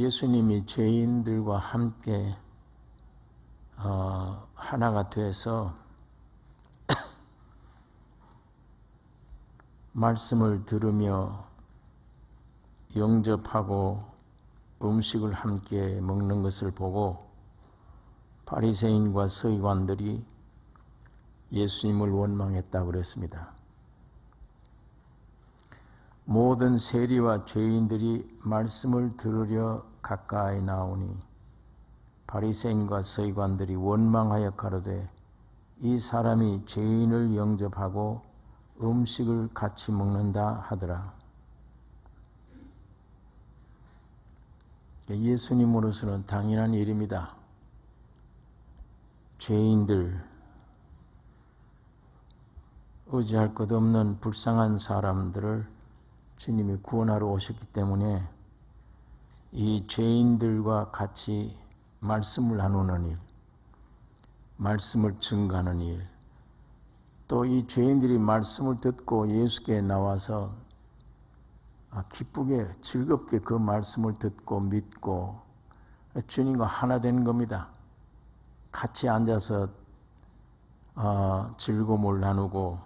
예수님이 죄인들과 함께 하나가 돼서 말씀을 들으며 영접하고 음식을 함께 먹는 것을 보고 바리새인과 서기관들이 예수님을 원망했다고 그랬습니다. 모든 세리와 죄인들이 말씀을 들으려 가까이 나오니 바리새인과 서기관들이 원망하여 가로되 이 사람이 죄인을 영접하고 음식을 같이 먹는다 하더라. 예수님으로서는 당연한 일입니다. 죄인들, 의지할 것 없는 불쌍한 사람들을 주님이 구원하러 오셨기 때문에 이 죄인들과 같이 말씀을 나누는 일, 말씀을 증거하는 일, 또 이 죄인들이 말씀을 듣고 예수께 나와서 기쁘게 즐겁게 그 말씀을 듣고 믿고 주님과 하나 되는 겁니다. 같이 앉아서 즐거움을 나누고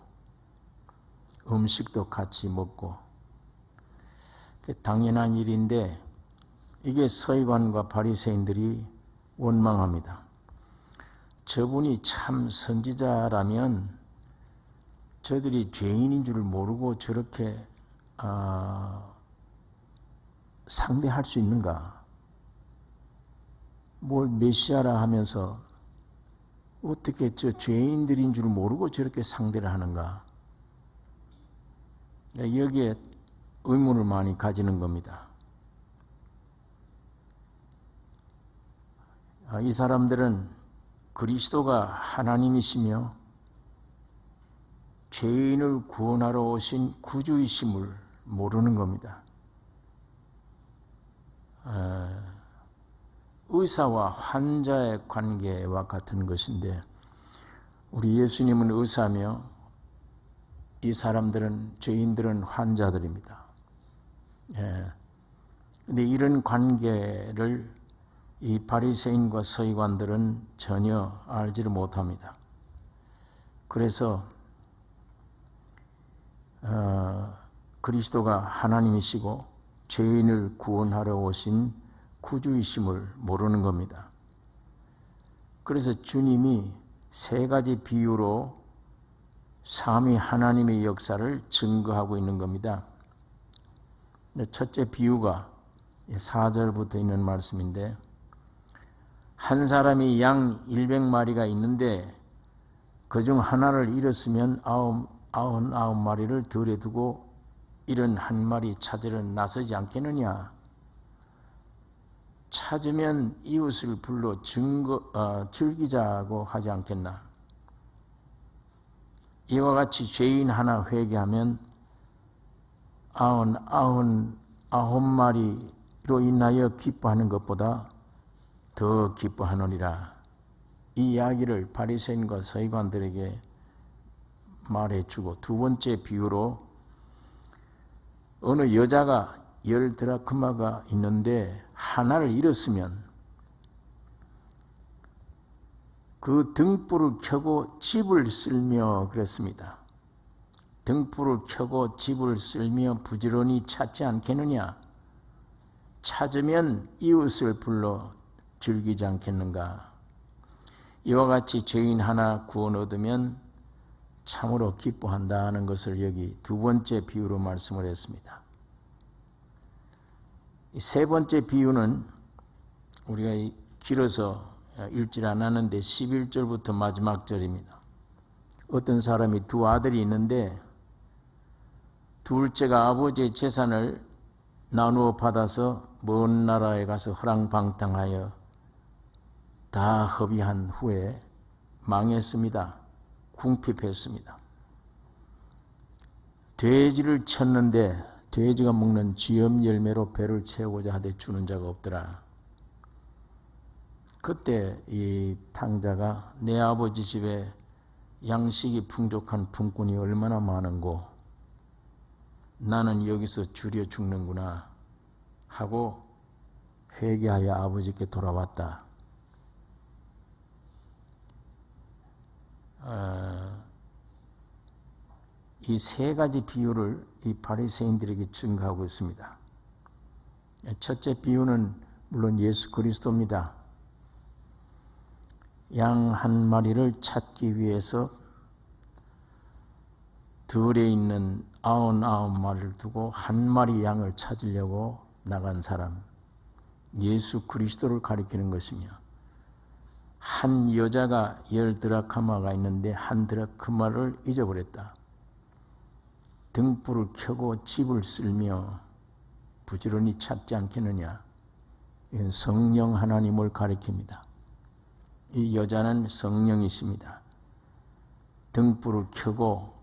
음식도 같이 먹고 당연한 일인데 이게 서기관과 바리새인들이 원망합니다. 저분이 참 선지자라면 저들이 죄인인 줄 모르고 저렇게 상대할 수 있는가? 뭘 메시아라 하면서 어떻게 저 죄인들인 줄 모르고 저렇게 상대를 하는가? 여기에 의문을 많이 가지는 겁니다. 이 사람들은 그리스도가 하나님이시며 죄인을 구원하러 오신 구주이심을 모르는 겁니다. 의사와 환자의 관계와 같은 것인데 우리 예수님은 의사며 이 사람들은 죄인들은 환자들입니다. 그런데 이런 관계를 이 바리새인과 서기관들은 전혀 알지를 못합니다. 그래서 그리스도가 하나님이시고 죄인을 구원하러 오신 구주이심을 모르는 겁니다. 그래서 주님이 세 가지 비유로 삼위 하나님의 역사를 증거하고 있는 겁니다. 첫째 비유가 4절부터 있는 말씀인데 한 사람이 양 100마리가 있는데 그중 하나를 잃었으면 99마리를 들에 두고 71마리 찾으러 나서지 않겠느냐? 찾으면 이웃을 불러 즐기자고 하지 않겠나? 이와 같이 죄인 하나 회개하면 99마리로 인하여 기뻐하는 것보다 더 기뻐하느니라. 이 이야기를 바리새인과 서기관들에게 말해주고 두 번째 비유로 어느 여자가 10드라크마가 있는데 하나를 잃었으면 그 등불을 켜고 집을 쓸며 그랬습니다. 등불을 켜고 집을 쓸며 부지런히 찾지 않겠느냐? 찾으면 이웃을 불러 즐기지 않겠는가? 이와 같이 죄인 하나 구원 얻으면 참으로 기뻐한다는 것을 여기 두 번째 비유로 말씀을 했습니다. 세 번째 비유는 우리가 길어서 읽질 않았는데 11절부터 마지막 절입니다. 어떤 사람이 두 아들이 있는데 둘째가 아버지의 재산을 나누어 받아서 먼 나라에 가서 허랑방탕하여 다 허비한 후에 망했습니다. 궁핍했습니다. 돼지를 쳤는데 돼지가 먹는 쥐염 열매로 배를 채우고자 하되 주는 자가 없더라. 그때 이 탕자가 내 아버지 집에 양식이 풍족한 품꾼이 얼마나 많은고 나는 여기서 줄여 죽는구나 하고 회개하여 아버지께 돌아왔다. 이 세 가지 비유를 이 바리새인들에게 증거하고 있습니다. 첫째 비유는 물론 예수 그리스도입니다. 양 한 마리를 찾기 위해서 들에 있는 99마리를 두고 한 마리 양을 찾으려고 나간 사람, 예수 그리스도를 가리키는 것이며, 한 여자가 10드라크마가 있는데 한 드라크마를 잊어버렸다. 등불을 켜고 집을 쓸며 부지런히 찾지 않겠느냐. 이건 성령 하나님을 가리킵니다. 이 여자는 성령이십니다. 등불을 켜고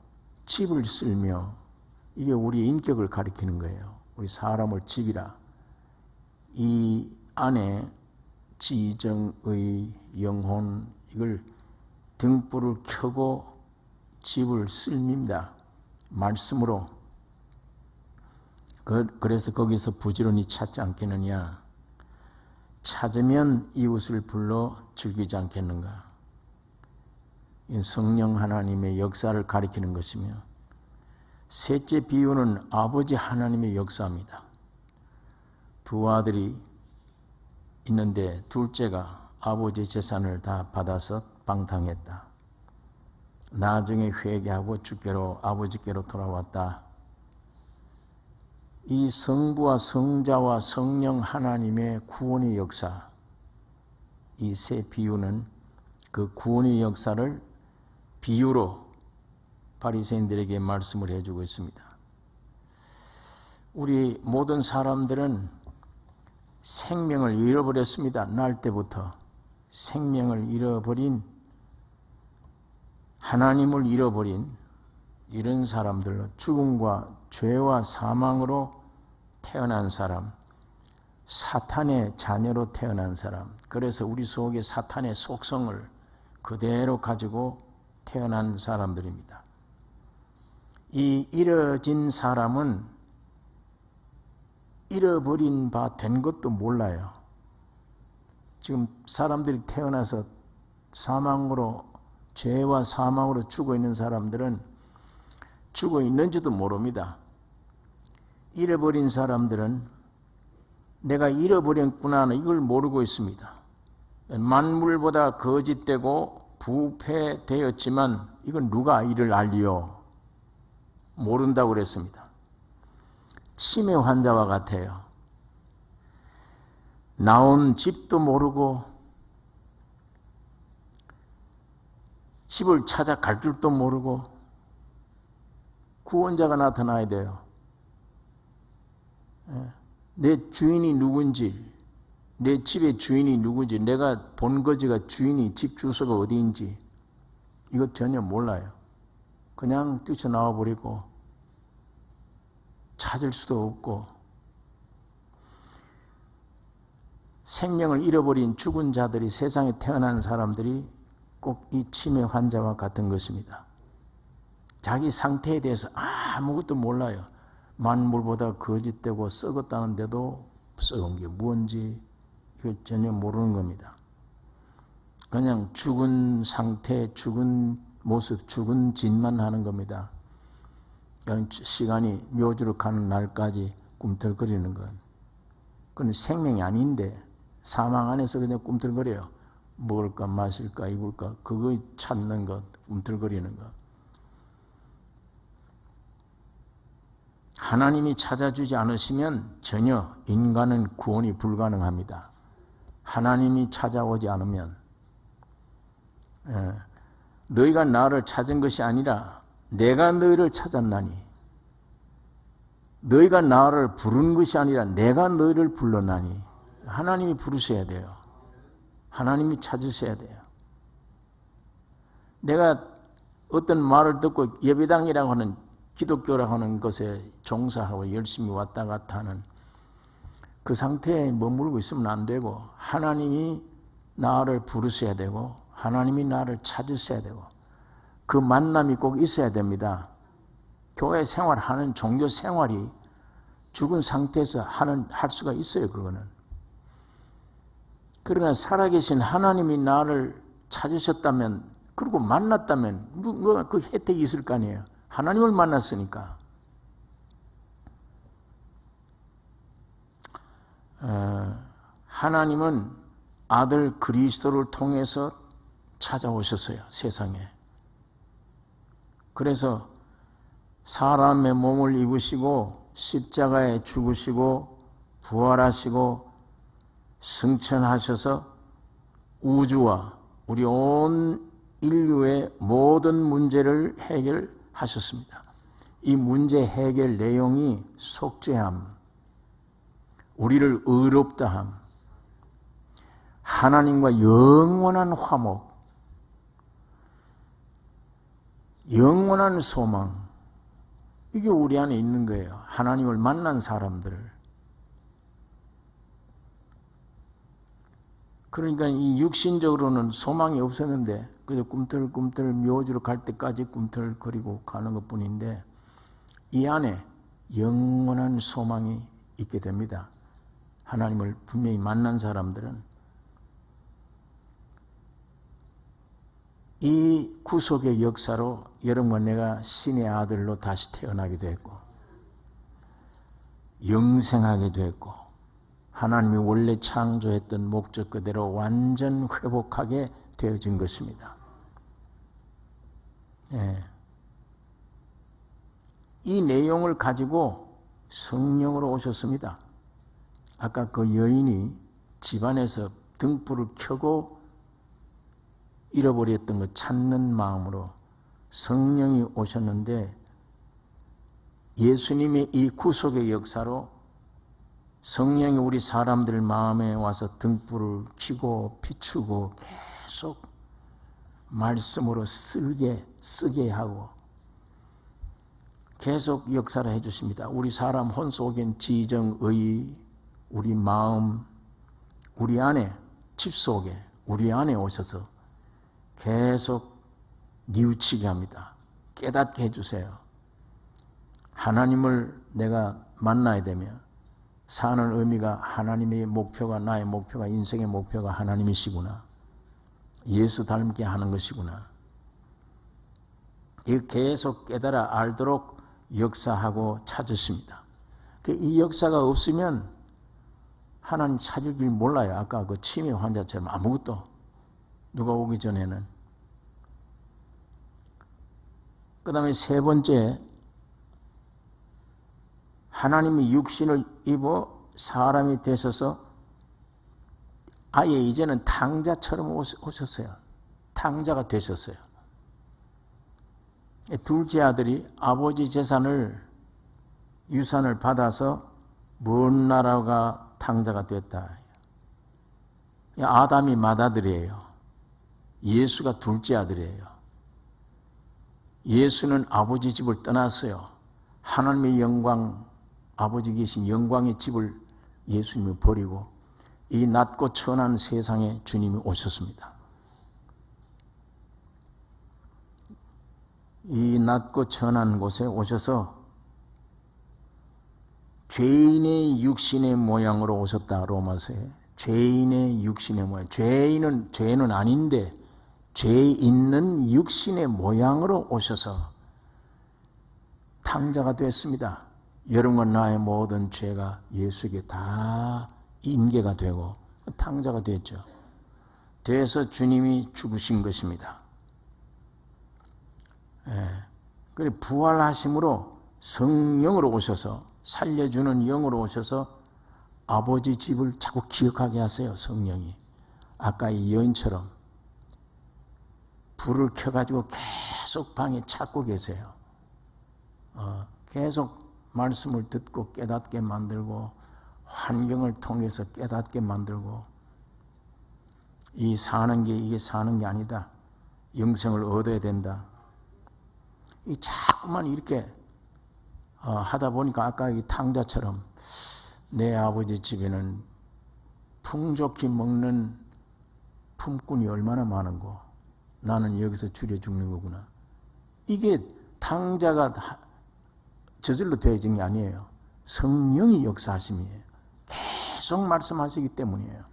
집을 쓸며, 이게 우리의 인격을 가리키는 거예요. 우리 사람을 집이라. 이 안에 지정의 영혼, 이걸 등불을 켜고 집을 쓸입니다. 말씀으로. 그래서 거기서 부지런히 찾지 않겠느냐. 찾으면 이웃을 불러 즐기지 않겠는가. 성령 하나님의 역사를 가리키는 것이며, 셋째 비유는 아버지 하나님의 역사입니다. 두 아들이 있는데 둘째가 아버지 재산을 다 받아서 방탕했다. 나중에 회개하고 주께로, 아버지께로 돌아왔다. 이 성부와 성자와 성령 하나님의 구원의 역사, 이 세 비유는 그 구원의 역사를 비유로 바리새인들에게 말씀을 해주고 있습니다. 우리 모든 사람들은 생명을 잃어버렸습니다. 날 때부터 생명을 잃어버린, 하나님을 잃어버린 이런 사람들로, 죽음과 죄와 사망으로 태어난 사람, 사탄의 자녀로 태어난 사람, 그래서 우리 속에 사탄의 속성을 그대로 가지고 태어난 사람들입니다. 이 잃어진 사람은 잃어버린 바 된 것도 몰라요. 지금 사람들이 태어나서 사망으로, 죄와 사망으로 죽어 있는 사람들은 죽어 있는지도 모릅니다. 잃어버린 사람들은 내가 잃어버렸구나 하는 이걸 모르고 있습니다. 만물보다 거짓되고 부패되었지만 이건 누가 이를 알리요? 모른다고 그랬습니다. 치매 환자와 같아요. 나온 집도 모르고 집을 찾아갈 줄도 모르고 구원자가 나타나야 돼요. 내 주인이 누군지, 내 집의 주인이 누군지, 내가 본 거지가 주인이 집 주소가 어디인지 이거 전혀 몰라요. 그냥 뛰쳐나와 버리고 찾을 수도 없고, 생명을 잃어버린 죽은 자들이, 세상에 태어난 사람들이 꼭 이 치매 환자와 같은 것입니다. 자기 상태에 대해서 아무것도 몰라요. 만물보다 거짓되고 썩었다는데도 썩은 게 뭔지 이걸 전혀 모르는 겁니다. 그냥 죽은 상태, 죽은 모습, 죽은 짓만 하는 겁니다. 그냥 시간이 묘주로 가는 날까지 꿈틀거리는 것. 그건 생명이 아닌데 사망 안에서 그냥 꿈틀거려요. 먹을까 마실까 입을까 그거 찾는 것, 꿈틀거리는 것. 하나님이 찾아주지 않으시면 전혀 인간은 구원이 불가능합니다. 하나님이 찾아오지 않으면, 너희가 나를 찾은 것이 아니라 내가 너희를 찾았나니, 너희가 나를 부른 것이 아니라 내가 너희를 불렀나니. 하나님이 부르셔야 돼요. 하나님이 찾으셔야 돼요. 내가 어떤 말을 듣고 예배당이라고 하는, 기독교라고 하는 것에 종사하고 열심히 왔다 갔다 하는 그 상태에 머물고 있으면 안 되고, 하나님이 나를 부르셔야 되고 하나님이 나를 찾으셔야 되고, 그 만남이 꼭 있어야 됩니다. 교회 생활하는, 종교 생활이 죽은 상태에서 할 수가 있어요. 그거는 그러나 살아계신 하나님이 나를 찾으셨다면, 그리고 만났다면 그 혜택이 있을 거 아니에요. 하나님을 만났으니까. 하나님은 아들 그리스도를 통해서 찾아오셨어요, 세상에. 그래서 사람의 몸을 입으시고 십자가에 죽으시고 부활하시고 승천하셔서 우주와 우리 온 인류의 모든 문제를 해결하셨습니다. 이 문제 해결 내용이 속죄함, 우리를 의롭다 함, 하나님과 영원한 화목, 영원한 소망, 이게 우리 안에 있는 거예요. 하나님을 만난 사람들. 그러니까 이 육신적으로는 소망이 없었는데 그저 꿈틀꿈틀 묘지로 갈 때까지 꿈틀거리고 가는 것뿐인데 이 안에 영원한 소망이 있게 됩니다. 하나님을 분명히 만난 사람들은. 이 구속의 역사로 여러분과 내가 신의 아들로 다시 태어나게 됐고 영생하게 됐고 하나님이 원래 창조했던 목적 그대로 완전 회복하게 되어진 것입니다. 이 내용을 가지고 성령으로 오셨습니다. 아까 그 여인이 집안에서 등불을 켜고 잃어버렸던 것 찾는 마음으로 성령이 오셨는데 예수님의 이 구속의 역사로 성령이 우리 사람들 마음에 와서 등불을 켜고 비추고 계속 말씀으로 쓰게 하고 계속 역사를 해주십니다. 우리 사람 혼 속엔 지정의, 우리 마음, 우리 안에, 집 속에, 우리 안에 오셔서 계속 뉘우치게 합니다. 깨닫게 해주세요. 하나님을 내가 만나야 되면 사는 의미가 하나님의 목표가, 나의 목표가, 인생의 목표가 하나님이시구나. 예수 닮게 하는 것이구나. 이 계속 깨달아 알도록 역사하고 찾으십니다. 이 역사가 없으면 하나님 찾을 길 몰라요. 아까 그 치매 환자처럼 아무것도 누가 오기 전에는. 그 다음에 세 번째, 하나님이 육신을 입어 사람이 되셔서 아예 이제는 탕자처럼 오셨어요. 탕자가 되셨어요. 둘째 아들이 아버지 유산을 받아서 먼 나라가 탕자가 됐다. 아담이 맏아들이에요. 예수가 둘째 아들이에요. 예수는 아버지 집을 떠났어요. 하나님의 영광, 아버지 계신 영광의 집을 예수님이 버리고 이 낮고 천한 세상에 주님이 오셨습니다. 이 낮고 천한 곳에 오셔서 죄인의 육신의 모양으로 오셨다. 로마서에 죄인의 육신의 모양. 죄는 아닌데 죄 있는 육신의 모양으로 오셔서 탕자가 됐습니다. 여러분과 나의 모든 죄가 예수에게 다 인계가 되고 탕자가 됐죠. 돼서 주님이 죽으신 것입니다. 그리고 부활하심으로 성령으로 오셔서 살려주는 영으로 오셔서 아버지 집을 자꾸 기억하게 하세요. 성령이. 아까 이 여인처럼 불을 켜가지고 계속 방에 찾고 계세요. 계속 말씀을 듣고 깨닫게 만들고 환경을 통해서 깨닫게 만들고 이게 사는 게 아니다. 영생을 얻어야 된다. 이 자꾸만 이렇게 하다 보니까 아까 이 탕자처럼 내 아버지 집에는 풍족히 먹는 품꾼이 얼마나 많은고 나는 여기서 줄여 죽는 거구나. 이게 탕자가 저절로 되어진 게 아니에요. 성령이 역사하심이에요. 계속 말씀하시기 때문이에요.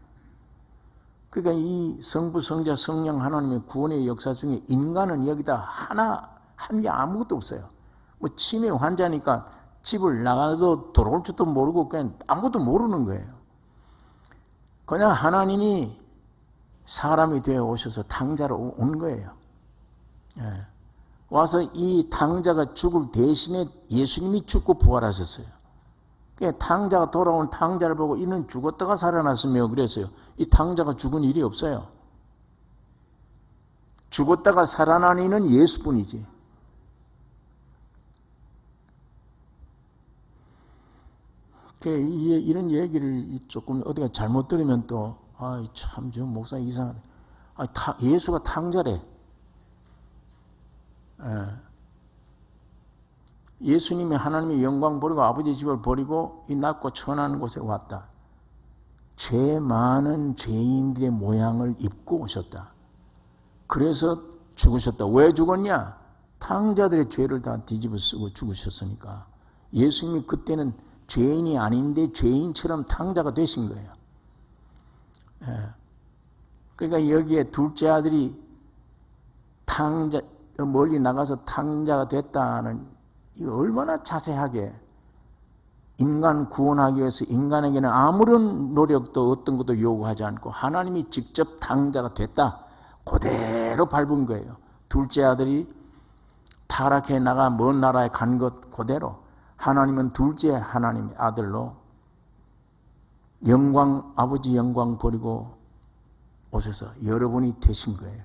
그러니까 이 성부, 성자, 성령 하나님의 구원의 역사 중에 인간은 여기다 한 게 아무것도 없어요. 뭐 치매 환자니까 집을 나가도 돌아올 줄도 모르고 그냥 아무것도 모르는 거예요. 그냥 하나님이 사람이 되어 오셔서 탕자로 온 거예요. 예. 와서 이 탕자가 죽을 대신에 예수님이 죽고 부활하셨어요. 그러니까 탕자가 돌아온 탕자를 보고 이는 죽었다가 살아났으며 그랬어요. 이 탕자가 죽은 일이 없어요. 죽었다가 살아난 이는 예수뿐이지. 이런 얘기를 조금 어디가 잘못 들으면 또 참 저 목사 이상하네. 예수가 탕자래. 예수님이 하나님의 영광 버리고 아버지 집을 버리고 이 낮고 천한 곳에 왔다. 죄 많은 죄인들의 모양을 입고 오셨다. 그래서 죽으셨다. 왜 죽었냐? 탕자들의 죄를 다 뒤집어 쓰고 죽으셨으니까. 예수님이 그때는 죄인이 아닌데 죄인처럼 탕자가 되신 거예요. 그러니까 여기에 둘째 아들이 탕자, 멀리 나가서 탕자가 됐다는, 이거 얼마나 자세하게 인간 구원하기 위해서 인간에게는 아무런 노력도 어떤 것도 요구하지 않고 하나님이 직접 탕자가 됐다. 그대로 밟은 거예요. 둘째 아들이 타락해 나가 먼 나라에 간 것 그대로 하나님은 둘째 하나님의 아들로 영광, 아버지 영광 버리고 오셔서 여러분이 되신 거예요.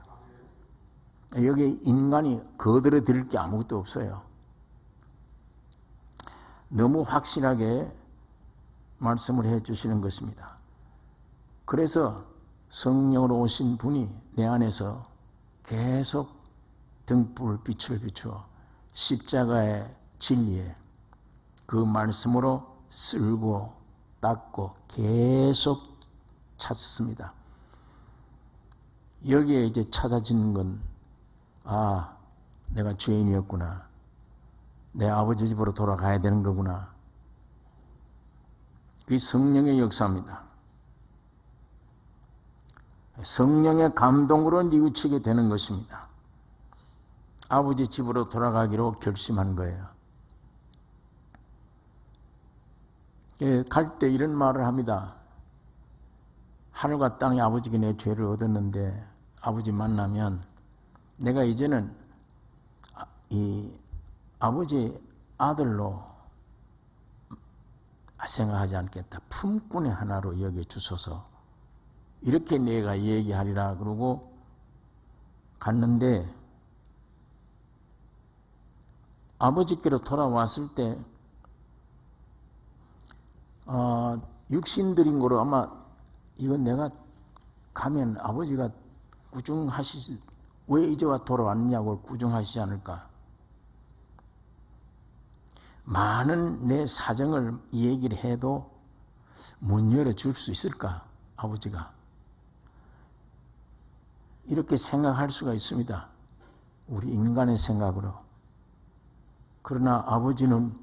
여기 인간이 거들어 드릴 게 아무것도 없어요. 너무 확실하게 말씀을 해 주시는 것입니다. 그래서 성령으로 오신 분이 내 안에서 계속 등불 빛을 비추어 십자가의 진리에 그 말씀으로 쓸고 닦고 계속 찾습니다. 여기에 이제 찾아지는 건 내가 죄인이었구나. 내 아버지 집으로 돌아가야 되는 거구나. 그게 성령의 역사입니다. 성령의 감동으로 뉘우치게 되는 것입니다. 아버지 집으로 돌아가기로 결심한 거예요. 갈 때 이런 말을 합니다. 하늘과 땅의 아버지께 내 죄를 얻었는데 아버지 만나면 내가 이제는 이 아버지 아들로 생각하지 않겠다. 품꾼의 하나로 여겨 주소서. 이렇게 내가 얘기하리라 그러고 갔는데 아버지께로 돌아왔을 때 육신들인 거로 아마 이건 내가 가면 아버지가 꾸중하시지 왜 이제 와 돌아왔냐고 꾸중하시지 않을까. 많은 내 사정을 얘기를 해도 문 열어줄 수 있을까 아버지가. 이렇게 생각할 수가 있습니다. 우리 인간의 생각으로. 그러나 아버지는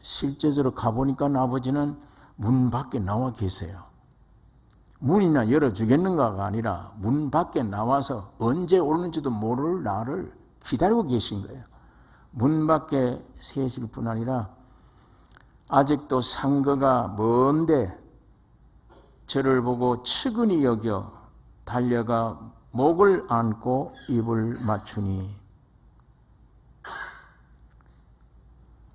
실제적으로 가보니까 아버지는 문 밖에 나와 계세요. 문이나 열어주겠는가가 아니라 문 밖에 나와서 언제 오는지도 모를 나를 기다리고 계신 거예요. 문 밖에 세실 뿐 아니라 아직도 상거가 먼데 저를 보고 측은히 여겨 달려가 목을 안고 입을 맞추니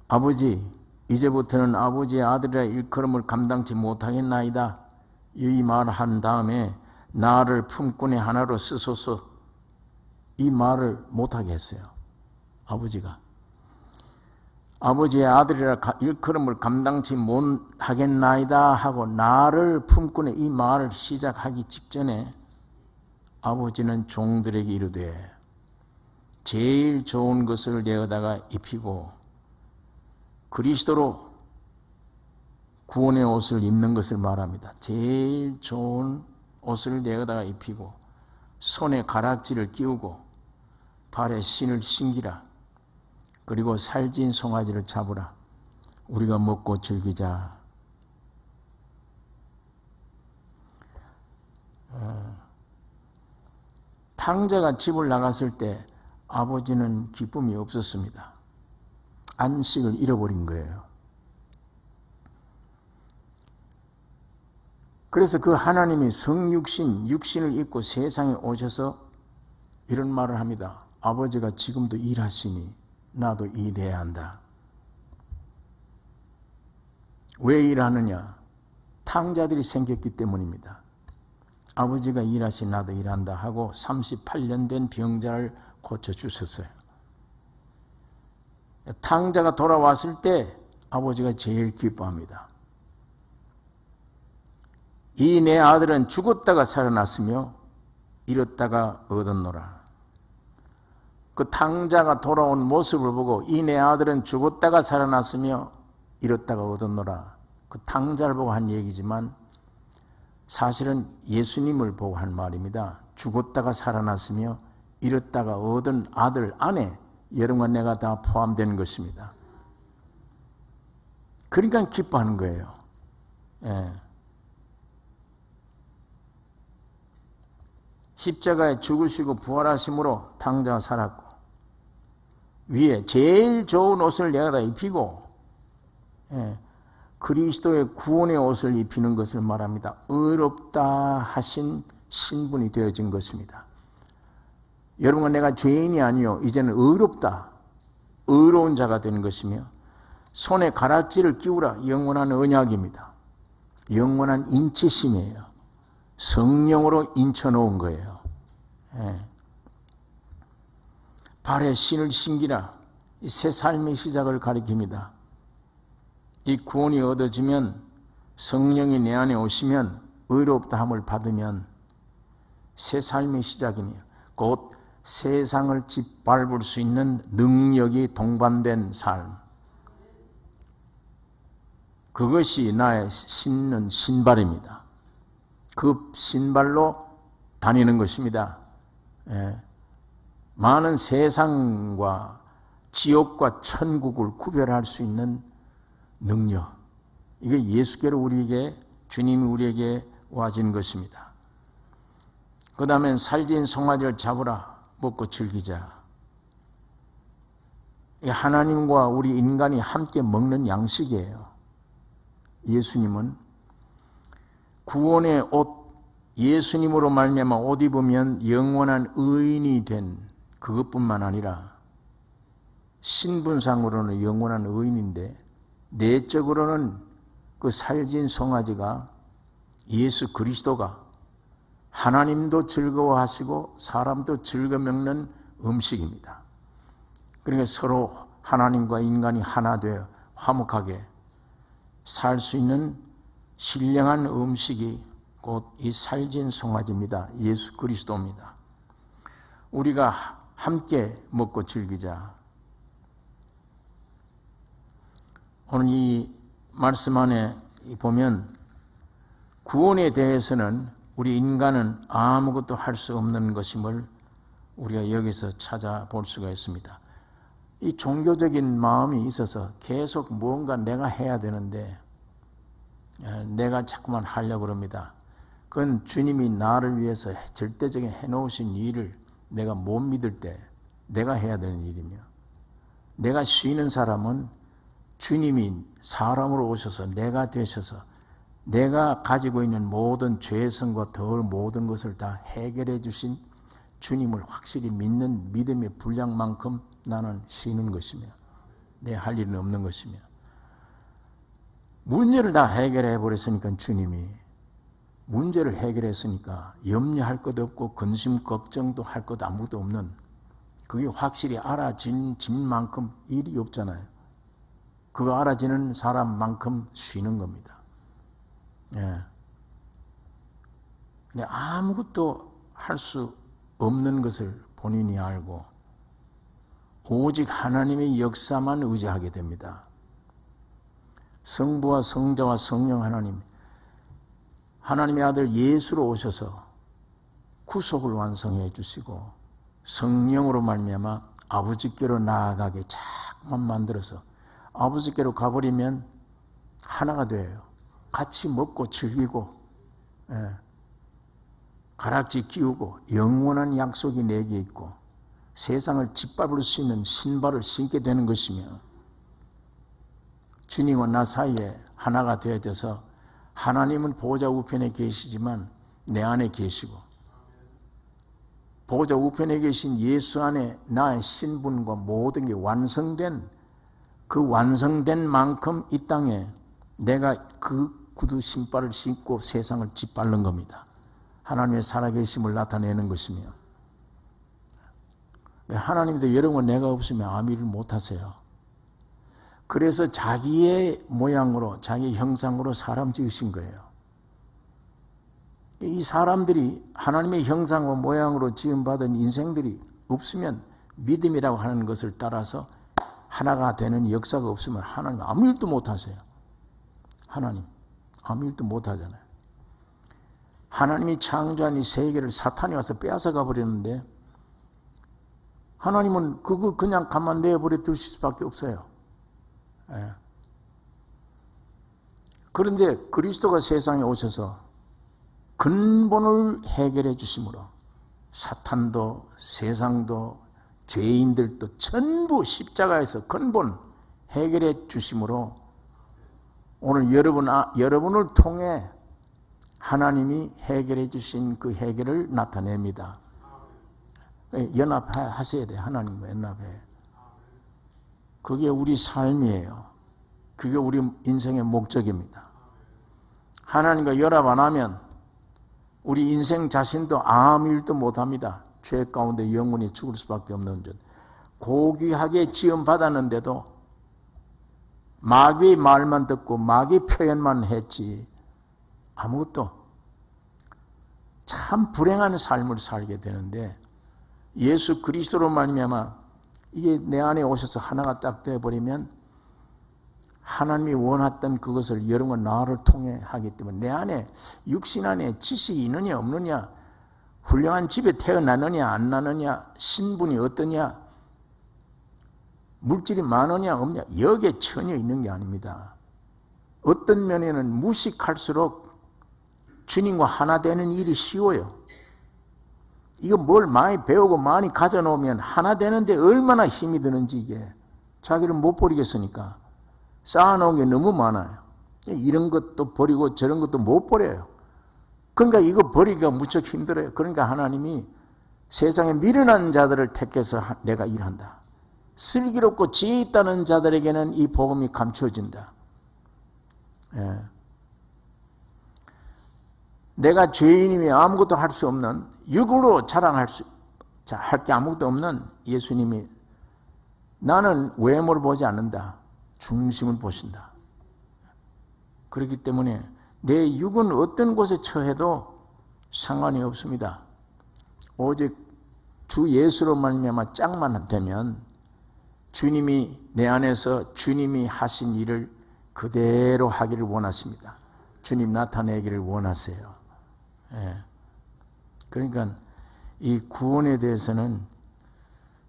아버지 이제부터는 아버지의 아들이라 일컬음을 감당치 못하겠나이다. 이 말을 한 다음에 나를 품꾼의 하나로 쓰소서. 이 말을 못하게 했어요. 아버지가. 아버지의 아들이라 일컬음을 감당치 못하겠나이다 하고 나를 품꾼의 이 말을 시작하기 직전에 아버지는 종들에게 이르되 제일 좋은 것을 내어다가 입히고 그리스도로 구원의 옷을 입는 것을 말합니다. 제일 좋은 옷을 내어다가 입히고 손에 가락지를 끼우고 발에 신을 신기라. 그리고 살진 송아지를 잡으라. 우리가 먹고 즐기자. 탕자가 집을 나갔을 때 아버지는 기쁨이 없었습니다. 안식을 잃어버린 거예요. 그래서 그 하나님이 성육신, 육신을 입고 세상에 오셔서 이런 말을 합니다. 아버지가 지금도 일하시니 나도 일해야 한다. 왜 일하느냐? 탕자들이 생겼기 때문입니다. 아버지가 일하시 나도 일한다 하고 38년 된 병자를 고쳐주셨어요. 탕자가 돌아왔을 때 아버지가 제일 기뻐합니다. 이 내 아들은 죽었다가 살아났으며 잃었다가 얻었노라. 그 탕자가 돌아온 모습을 보고 이 내 아들은 죽었다가 살아났으며 잃었다가 얻었노라. 그 탕자를 보고 한 얘기지만 사실은 예수님을 보고 한 말입니다. 죽었다가 살아났으며 잃었다가 얻은 아들 안에 여러분과 내가 다 포함되는 것입니다. 그러니까 기뻐하는 거예요. 예. 십자가에 죽으시고 부활하심으로 탕자가 살았고 위에 제일 좋은 옷을 내가 입히고 그리스도의 구원의 옷을 입히는 것을 말합니다. 의롭다 하신 신분이 되어진 것입니다. 여러분과 내가 죄인이 아니요 이제는 의롭다, 의로운 자가 되는 것이며 손에 가락지를 끼우라 영원한 언약입니다. 영원한 인치심이에요. 성령으로 인쳐놓은 거예요. 발에 신을 신기라 새 삶의 시작을 가리킵니다. 이 구원이 얻어지면 성령이 내 안에 오시면 의롭다함을 받으면 새 삶의 시작이며 곧 세상을 짓밟을 수 있는 능력이 동반된 삶. 그것이 나의 신는 신발입니다. 그 신발로 다니는 것입니다. 많은 세상과 지옥과 천국을 구별할 수 있는 능력. 이게 예수께로 우리에게 주님이 우리에게 와진 것입니다. 그 다음엔 살진 송아지를 잡으라 먹고 즐기자. 하나님과 우리 인간이 함께 먹는 양식이에요. 예수님은 구원의 옷, 예수님으로 말미암아 옷 입으면 영원한 의인이 된 그것뿐만 아니라 신분상으로는 영원한 의인인데 내적으로는 그 살진 송아지가 예수 그리스도가 하나님도 즐거워하시고 사람도 즐겨 먹는 음식입니다. 그러니까 서로 하나님과 인간이 하나 되어 화목하게 살 수 있는 신령한 음식이 곧 이 살진 송아지입니다. 예수 그리스도입니다. 우리가 함께 먹고 즐기자. 오늘 이 말씀 안에 보면 구원에 대해서는 우리 인간은 아무것도 할 수 없는 것임을 우리가 여기서 찾아볼 수가 있습니다. 이 종교적인 마음이 있어서 계속 무언가 내가 해야 되는데 내가 자꾸만 하려고 합니다. 그건 주님이 나를 위해서 절대적인 해놓으신 일을 내가 못 믿을 때 내가 해야 되는 일이며 내가 쉬는 사람은 주님이 사람으로 오셔서 내가 되셔서 내가 가지고 있는 모든 죄성과 덜 모든 것을 다 해결해 주신 주님을 확실히 믿는 믿음의 분량만큼 나는 쉬는 것이며 내 할 일은 없는 것이며 문제를 다 해결해 버렸으니까 주님이 문제를 해결했으니까 염려할 것도 없고 근심 걱정도 할 것 아무것도 없는 그게 확실히 알아진 만큼 일이 없잖아요. 그거 알아지는 사람만큼 쉬는 겁니다. 예. 근데 아무것도 할 수 없는 것을 본인이 알고 오직 하나님의 역사만 의지하게 됩니다. 성부와 성자와 성령 하나님, 하나님의 아들 예수로 오셔서 구속을 완성해 주시고 성령으로 말미암아 아버지께로 나아가게 자꾸만 만들어서 아버지께로 가버리면 하나가 돼요. 같이 먹고 즐기고 가락지 끼우고 영원한 약속이 내게 있고 세상을 짓밟을 수 있는 신발을 신게 되는 것이며 주님과 나 사이에 하나가 되어져서 하나님은 보호자 우편에 계시지만 내 안에 계시고 보호자 우편에 계신 예수 안에 나의 신분과 모든 게 완성된 그 완성된 만큼 이 땅에 내가 그 구두 신발을 신고 세상을 짓밟는 겁니다. 하나님의 살아계심을 나타내는 것이며 하나님도 여러분 내가 없으면 아무 일을 못하세요. 그래서 자기의 모양으로 자기 형상으로 사람 지으신 거예요. 이 사람들이 하나님의 형상과 모양으로 지음받은 인생들이 없으면 믿음이라고 하는 것을 따라서 하나가 되는 역사가 없으면 하나님 아무 일도 못하세요. 하나님 아무 일도 못하잖아요. 하나님이 창조한 이 세계를 사탄이 와서 빼앗아가 버리는데 하나님은 그걸 그냥 가만 내버려 두실 수밖에 없어요. 예. 그런데 그리스도가 세상에 오셔서 근본을 해결해 주심으로 사탄도 세상도 죄인들도 전부 십자가에서 근본 해결해 주심으로 오늘 여러분을 통해 하나님이 해결해 주신 그 해결을 나타냅니다. 연합하셔야 돼요. 하나님과 연합해. 그게 우리 삶이에요. 그게 우리 인생의 목적입니다. 하나님과 연합 안 하면 우리 인생 자신도 아무 일도 못합니다. 죄 가운데 영원히 죽을 수밖에 없는 것. 고귀하게 지음받았는데도 마귀의 말만 듣고 마귀의 표현만 했지 아무것도 참 불행한 삶을 살게 되는데 예수 그리스도로 말미암아 이게 내 안에 오셔서 하나가 딱 되어버리면 하나님이 원했던 그것을 여러분과 나를 통해 하기 때문에 내 안에 육신 안에 지식이 있느냐 없느냐 훌륭한 집에 태어나느냐 안 나느냐 신분이 어떠냐 물질이 많으냐 없냐 여기에 전혀 있는 게 아닙니다. 어떤 면에는 무식할수록 주님과 하나 되는 일이 쉬워요. 이거 뭘 많이 배우고 많이 가져놓으면 하나 되는데 얼마나 힘이 드는지 이게 자기를 못 버리겠으니까 쌓아놓은 게 너무 많아요. 이런 것도 버리고 저런 것도 못 버려요. 그러니까 이거 버리기가 무척 힘들어요. 그러니까 하나님이 세상에 미련한 자들을 택해서 내가 일한다. 슬기롭고 지혜 있다는 자들에게는 이 복음이 감추어진다. 예. 내가 죄인이며 아무것도 할 수 없는 육으로 자랑할 게 아무것도 없는 예수님이 나는 외모를 보지 않는다. 중심을 보신다. 그렇기 때문에 내 육은 어떤 곳에 처해도 상관이 없습니다. 오직 주 예수로 말미암아 짝만 되면 주님이 내 안에서 주님이 하신 일을 그대로 하기를 원하십니다. 주님 나타내기를 원하세요. 예. 그러니까 이 구원에 대해서는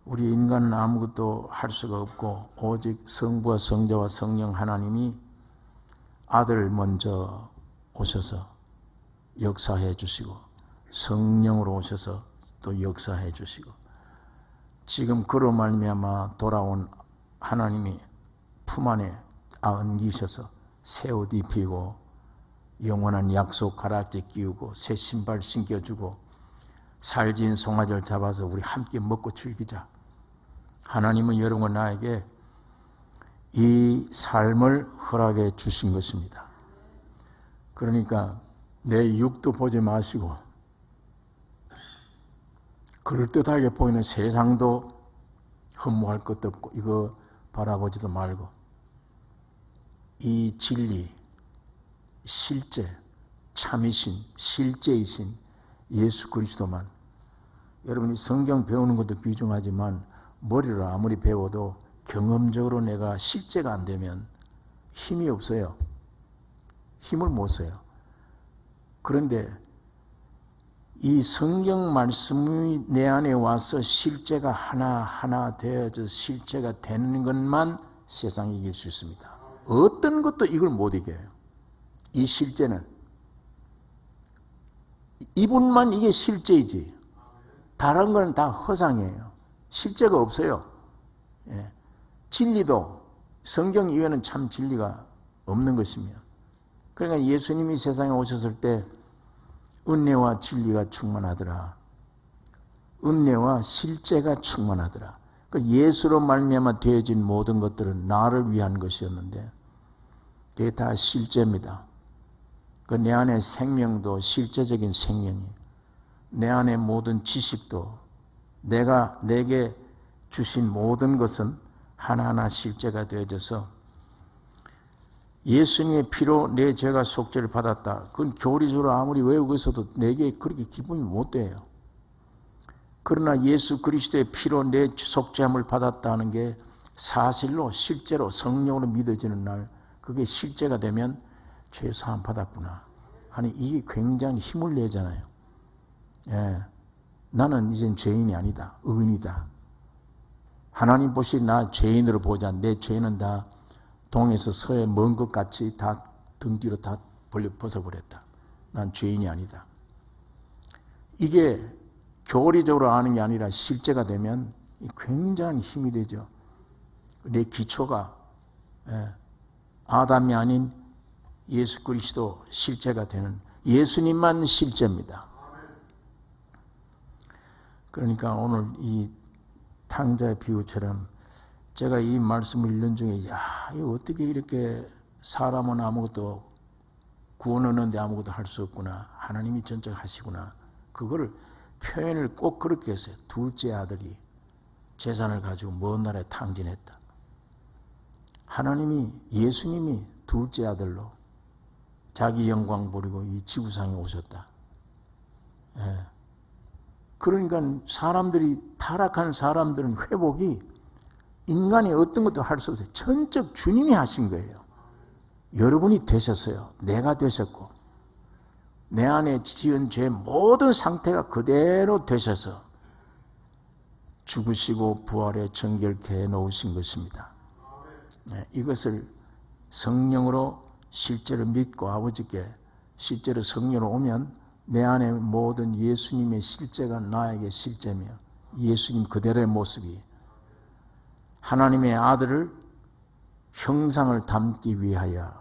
우리 인간은 아무것도 할 수가 없고 오직 성부와 성자와 성령 하나님이 아들 먼저 오셔서 역사해 주시고 성령으로 오셔서 또 역사해 주시고 지금 그로 말미암아 돌아온 하나님이 품 안에 안기셔서 새 옷 입히고 영원한 약속 가락지 끼우고 새 신발 신겨주고 살진 송아지를 잡아서 우리 함께 먹고 즐기자. 하나님은 여러분과 나에게 이 삶을 허락해 주신 것입니다. 그러니까 내 육도 보지 마시고 그럴듯하게 보이는 세상도 흠모할 것도 없고 이거 바라보지도 말고 이 진리, 실제, 참이신, 실제이신 예수 그리스도만 여러분이 성경 배우는 것도 귀중하지만 머리로 아무리 배워도 경험적으로 내가 실제가 안 되면 힘이 없어요. 힘을 못 써요. 그런데 이 성경 말씀이 내 안에 와서 실제가 하나하나 되어져 실제가 되는 것만 세상이 이길 수 있습니다. 어떤 것도 이걸 못 이겨요. 이 실제는 이분만 이게 실제이지 다른 건 다 허상이에요. 실제가 없어요. 예. 진리도 성경 이외에는 참 진리가 없는 것이며, 그러니까 예수님이 세상에 오셨을 때 은혜와 진리가 충만하더라. 은혜와 실제가 충만하더라. 예수로 말미암아 되어진 모든 것들은 나를 위한 것이었는데 그게 다 실제입니다. 내 안에 생명도 실제적인 생명이에요. 내 안에 모든 지식도 내가 내게 주신 모든 것은 하나하나 실제가 되어져서 예수님의 피로 내 죄가 속죄를 받았다. 그건 교리적으로 아무리 외우고 있어도 내게 그렇게 기쁨이 못 돼요. 그러나 예수 그리스도의 피로 내 속죄함을 받았다는 게 사실로 실제로 성령으로 믿어지는 날, 그게 실제가 되면 죄 사함 받았구나 하니 이게 굉장히 힘을 내잖아요. 예, 나는 이젠 죄인이 아니다. 의인이다. 하나님 보시 나 죄인으로 보자. 내 죄는 다 동에서 서에 먼 것 같이 다 등 뒤로 다 벗어버렸다. 난 죄인이 아니다. 이게 교리적으로 아는 게 아니라 실제가 되면 굉장히 힘이 되죠. 내 기초가 아담이 아닌 예수 그리스도 실제가 되는, 예수님만 실제입니다. 그러니까 오늘 이 탕자의 비유처럼 제가 이 말씀을 읽는 중에 이거 어떻게 이렇게 사람은 아무것도 구원 얻는데 아무것도 할 수 없구나. 하나님이 전적 하시구나. 그거를 표현을 꼭 그렇게 했어요. 둘째 아들이 재산을 가지고 먼 나라에 탕진했다. 하나님이, 예수님이 둘째 아들로 자기 영광 버리고 이 지구상에 오셨다. 예. 그러니까 사람들이, 타락한 사람들은 회복이 인간이 어떤 것도 할 수 없어요. 전적 주님이 하신 거예요. 여러분이 되셨어요. 내가 되셨고 내 안에 지은 죄 모든 상태가 그대로 되셔서 죽으시고 부활에 정결케 해놓으신 것입니다. 네, 이것을 성령으로 실제로 믿고 아버지께 실제로 성령으로 오면 내 안에 모든 예수님의 실제가 나에게 실제며 예수님 그대로의 모습이 하나님의 아들을 형상을 담기 위하여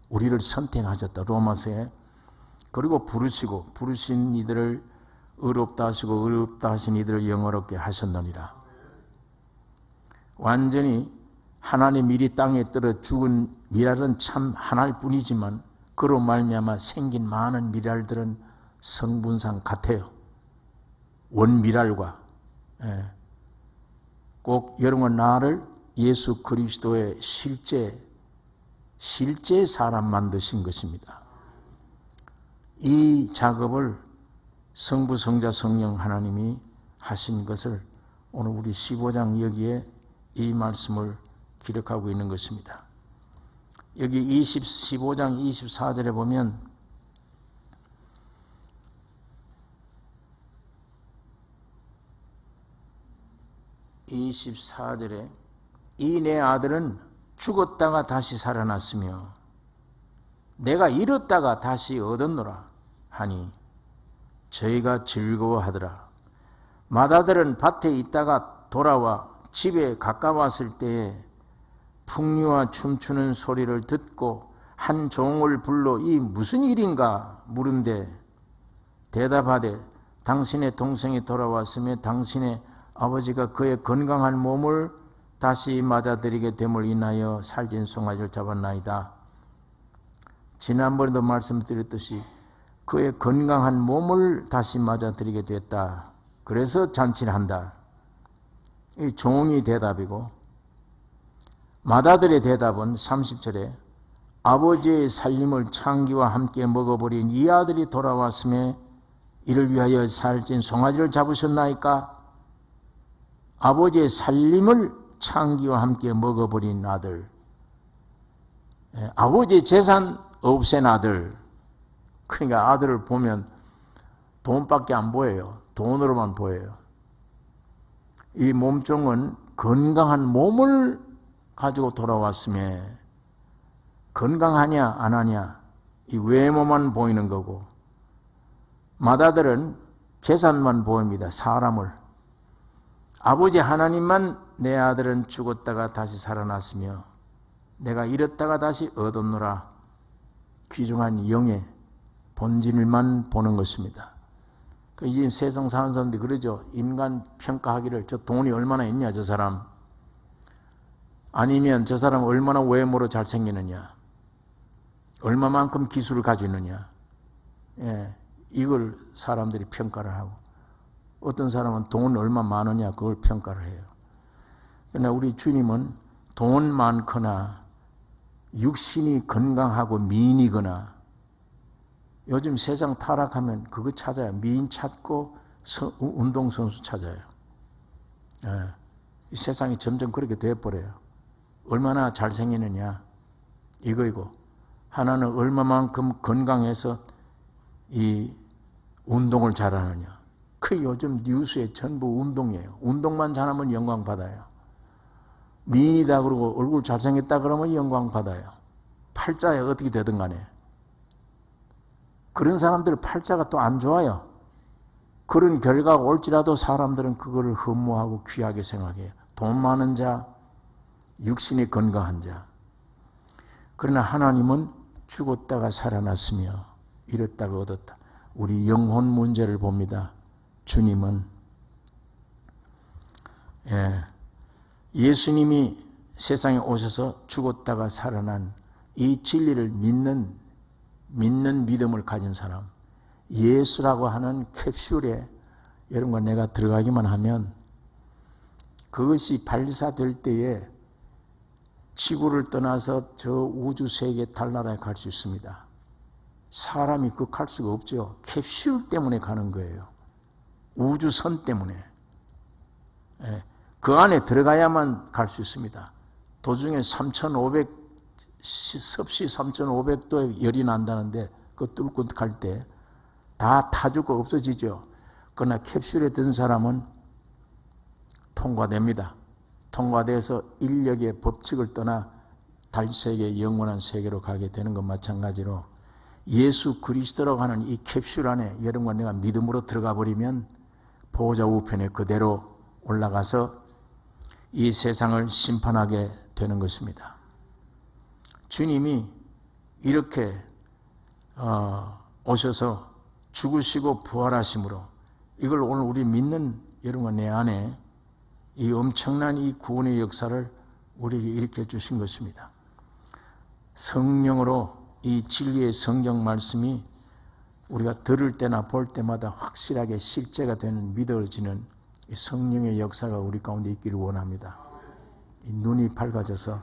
우리를 선택하셨다. 로마서에. 그리고 부르신 이들을 의롭다 하시고 의롭다 하신 이들을 영어롭게 하셨느니라. 완전히 하나님 일이 땅에 떨어 죽은 미랄은 참 하나일 뿐이지만 그로 말미암아 생긴 많은 미랄들은 성분상 같아요. 원미랄과. 꼭 여러분 나를 예수 그리스도의 실제 사람 만드신 것입니다. 이 작업을 성부, 성자, 성령 하나님이 하신 것을 오늘 우리 15장 여기에 이 말씀을 기록하고 있는 것입니다. 여기 15장 24절에 보면 이 24절에 이 내 아들은 죽었다가 다시 살아났으며 내가 잃었다가 다시 얻었노라 하니 저희가 즐거워하더라. 맏아들은 밭에 있다가 돌아와 집에 가까웠을 때에 풍류와 춤추는 소리를 듣고 한 종을 불러 이 무슨 일인가 물은데 대답하되 당신의 동생이 돌아왔으며 당신의 아버지가 그의 건강한 몸을 다시 맞아들이게 됨을 인하여 살찐 송아지를 잡았나이다. 지난번에도 말씀드렸듯이 그의 건강한 몸을 다시 맞아들이게 됐다. 그래서 잔치를 한다. 이 종이 대답이고 맏아들의 대답은 30절에 아버지의 살림을 창기와 함께 먹어버린 이 아들이 돌아왔음에 이를 위하여 살찐 송아지를 잡으셨나이까? 아버지의 살림을 창기와 함께 먹어버린 아들, 아버지의 재산 없앤 아들. 그러니까 아들을 보면 돈밖에 안 보여요. 돈으로만 보여요. 이 몸종은 건강한 몸을 가지고 돌아왔음에 건강하냐 안 하냐 이 외모만 보이는 거고 맏아들은 재산만 보입니다. 사람을. 아버지 하나님만 내 아들은 죽었다가 다시 살아났으며 내가 잃었다가 다시 얻었노라. 귀중한 영의 본질만 보는 것입니다. 이 세상 사는 사람들이 그러죠. 인간 평가하기를 저 돈이 얼마나 있냐 저 사람. 아니면 저 사람 얼마나 외모로 잘생기느냐. 얼마만큼 기술을 가지고 있느냐. 예, 이걸 사람들이 평가를 하고 어떤 사람은 돈 얼마 많으냐 그걸 평가를 해요. 그러나 우리 주님은 돈 많거나 육신이 건강하고 미인이거나 요즘 세상 타락하면 그거 찾아요. 미인 찾고 운동선수 찾아요. 예, 이 세상이 점점 그렇게 돼버려요. 얼마나 잘생기느냐 이거이고 하나는 얼마만큼 건강해서 이 운동을 잘하느냐. 그 요즘 뉴스에 전부 운동이에요. 운동만 잘하면 영광 받아요. 미인이다 그러고 얼굴 잘생겼다 그러면 영광 받아요. 팔자에 어떻게 되든 간에. 그런 사람들 팔자가 또 안 좋아요. 그런 결과가 올지라도 사람들은 그거를 흠모하고 귀하게 생각해요. 돈 많은 자, 육신이 건강한 자. 그러나 하나님은 죽었다가 살아났으며 잃었다가 얻었다. 우리 영혼 문제를 봅니다. 주님은 예수님이 세상에 오셔서 죽었다가 살아난 이 진리를 믿는 믿음을 가진 사람, 예수라고 하는 캡슐에 여러분과 내가 들어가기만 하면 그것이 발사될 때에 지구를 떠나서 저 우주 세계 달나라에 갈 수 있습니다. 사람이 그 갈 수가 없죠. 캡슐 때문에 가는 거예요. 우주선 때문에. 그 안에 들어가야만 갈 수 있습니다. 도중에 섭씨 3,500도의 열이 난다는데 그거 뚫고 갈 때 다 타 죽고 없어지죠. 그러나 캡슐에 든 사람은 통과됩니다. 통과돼서 인력의 법칙을 떠나 달세계 영원한 세계로 가게 되는 것 마찬가지로 예수 그리스도라고 하는 이 캡슐 안에 여러분과 내가 믿음으로 들어가 버리면 보호자 우편에 그대로 올라가서 이 세상을 심판하게 되는 것입니다. 주님이 이렇게 오셔서 죽으시고 부활하심으로 이걸 오늘 우리 믿는 여러분과 내 안에 이 엄청난 이 구원의 역사를 우리에게 일으켜 주신 것입니다. 성령으로 이 진리의 성경 말씀이 우리가 들을 때나 볼 때마다 확실하게 실제가 되는 믿어지는 이 성령의 역사가 우리 가운데 있기를 원합니다. 이 눈이 밝아져서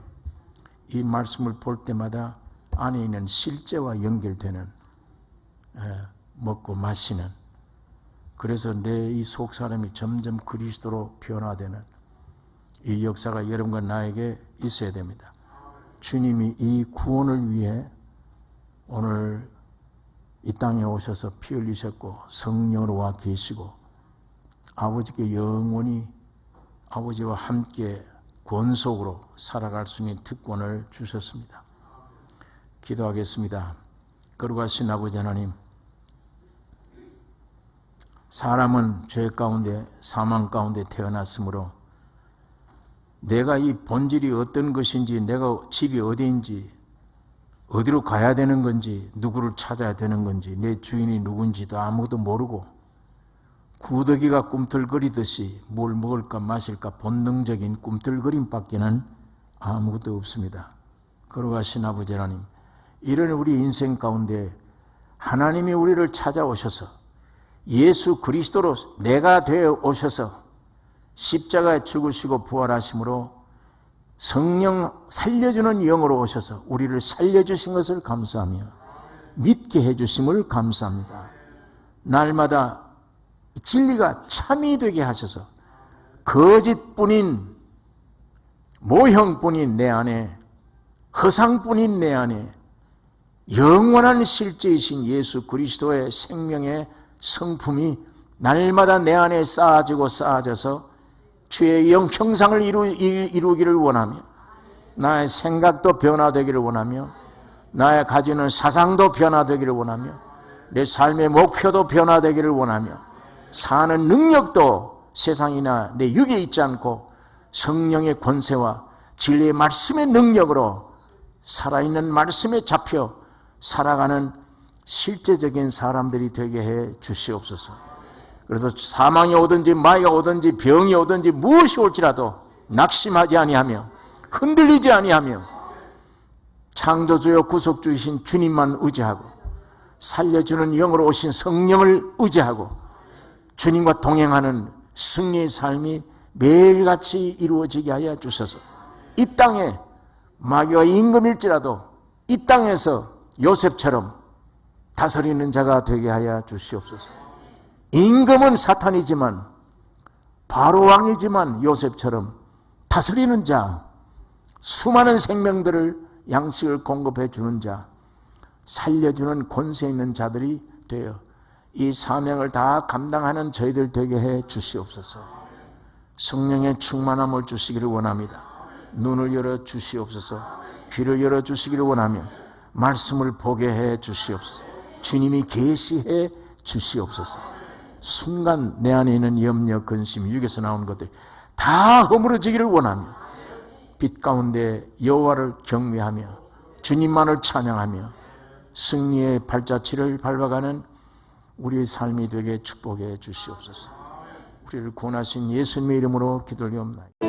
이 말씀을 볼 때마다 안에 있는 실제와 연결되는 먹고 마시는 그래서 내 이 속사람이 점점 그리스도로 변화되는 이 역사가 여러분과 나에게 있어야 됩니다. 주님이 이 구원을 위해 오늘 이 땅에 오셔서 피 흘리셨고 성령으로 와 계시고 아버지께 영원히 아버지와 함께 권속으로 살아갈 수 있는 특권을 주셨습니다. 기도하겠습니다. 거룩하신 아버지 하나님, 사람은 죄 가운데 사망 가운데 태어났으므로 내가 이 본질이 어떤 것인지 내가 집이 어디인지 어디로 가야 되는 건지 누구를 찾아야 되는 건지 내 주인이 누군지도 아무것도 모르고 구더기가 꿈틀거리듯이 뭘 먹을까 마실까 본능적인 꿈틀거림밖에는 아무것도 없습니다. 거룩하신 아버지 하나님, 이런 우리 인생 가운데 하나님이 우리를 찾아오셔서 예수 그리스도로 내가 되어 오셔서 십자가에 죽으시고 부활하심으로 성령 살려주는 영으로 오셔서 우리를 살려주신 것을 감사하며 믿게 해주심을 감사합니다. 날마다 진리가 참이 되게 하셔서 거짓뿐인 모형뿐인 내 안에 허상뿐인 내 안에 영원한 실제이신 예수 그리스도의 생명의 성품이 날마다 내 안에 쌓아지고 쌓아져서 주의 영 형상을 이루기를 원하며 나의 생각도 변화되기를 원하며 나의 가지는 사상도 변화되기를 원하며 내 삶의 목표도 변화되기를 원하며 사는 능력도 세상이나 내 육에 있지 않고 성령의 권세와 진리의 말씀의 능력으로 살아있는 말씀에 잡혀 살아가는 실제적인 사람들이 되게 해 주시옵소서. 그래서 사망이 오든지 마귀가 오든지 병이 오든지 무엇이 올지라도 낙심하지 아니하며 흔들리지 아니하며 창조주여 구속주이신 주님만 의지하고 살려주는 영으로 오신 성령을 의지하고 주님과 동행하는 승리의 삶이 매일같이 이루어지게 하여 주셔서 이 땅에 마귀와 임금일지라도 이 땅에서 요셉처럼 다스리는 자가 되게 하여 주시옵소서. 임금은 사탄이지만 바로 왕이지만 요셉처럼 다스리는 자, 수많은 생명들을 양식을 공급해 주는 자, 살려주는 권세 있는 자들이 되어 이 사명을 다 감당하는 저희들 되게 해 주시옵소서. 성령의 충만함을 주시기를 원합니다. 눈을 열어 주시옵소서. 귀를 열어 주시기를 원하며 말씀을 보게 해 주시옵소서. 주님이 계시해 주시옵소서. 순간 내 안에 있는 염려, 근심, 육에서 나온 것들이 다 허물어지기를 원하며 빛 가운데 여호와를 경외하며 주님만을 찬양하며 승리의 발자취를 밟아가는 우리의 삶이 되게 축복해 주시옵소서. 우리를 구원하신 예수님의 이름으로 기도드리옵나이다.